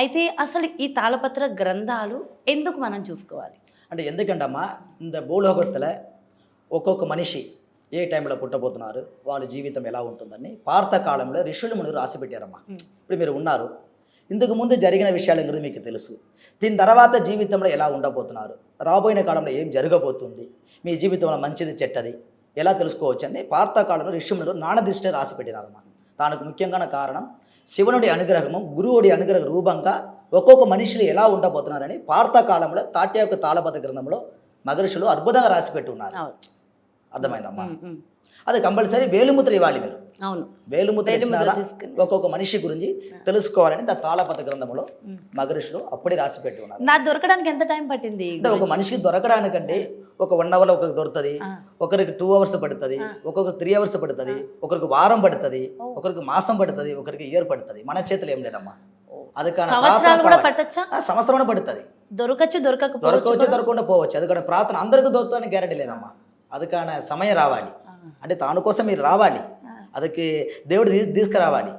అయితే అసలు ఈ తాళపత్ర గ్రంథాలు ఎందుకు మనం చూసుకోవాలి? అంటే ఎందుకంటమ్మా இந்த பூலோகத்தில் ఒక్కొక్క మనిషి ఏ టైంలో పుట్టబోతున్నారు, వాళ్ళ జీవితం ఎలా ఉంటుందని పాత కాలంలో ఋషులు మునులు రాసి పెట్టారమ్మా. ఇప్పుడు మీరు ఉన్నారు, ఇంతకు ముందు జరిగిన విషయాల గురించి మీకు తెలుసు. దీని తర్వాత జీవితంలో ఎలా ఉండబోతున్నారు, రాబోయే కాలంలో ఏం జరగబోతుంది, మీ జీవితంలో మంచిది చెడ్డది ఎలా తెలుసుకోవచ్చు అని పాత కాలంలో ఋషులు నాణదిష్టి రాసి పెట్టినారమ్మా. దానికి ముఖ్యంగా కారణం శివునుడి అనుగ్రహము, గురువుడి అనుగ్రహ రూపంగా ఒక్కొక్క మనుషులు ఎలా ఉండబోతున్నారని పాత కాలంలో తాట్యాకు తాళపత్ర గ్రంథంలో మహర్షులు అద్భుతంగా రాసి పెట్టి ఉన్నారు. అర్థమైందమ్మా? అది కంపల్సరీ వేలుముద్ర ఇవ్వాలి మీరు. అవును, వేలుముద్ర ఇచ్చినారా ఒక్కొక్క మనిషి గురించి తెలుసుకోవాలని తాళపత్ర గ్రంథంలో మహర్షులు అప్పుడే రాసి పెట్టి ఉన్నారు. నాకు దొరకడానికి ఎంత టైం పట్టింది? అంటే ఒక మనిషికి దొరకడానికంటే ఒక 1 అవర్ ఒకరికి దొరుకుతుంది, ఒకరికి 2 అవర్స్ పడుతుంది, ఒక్కొక్కరికి 3 అవర్స్ పడుతుంది, ఒకరికి వారం పడుతుంది, ఒకరికి మాసం పడుతుంది, ఒకరికి ఇయర్ పడుతుంది. మన చేతులు ఏం లేదమ్మా. అది సంవత్సరం పడుతుంది. దొరకచ్చు దొరకకుండా పోవచ్చు. అది కానీ ప్రార్థన అందరికీ దొరుకుతుందని గ్యారెంటీ లేదమ్మా. అది కానీ సమయం రావాలి, అంటే దానికోసం మీరు రావాలి, అదికి దేవుడు తీసుకురావాలి.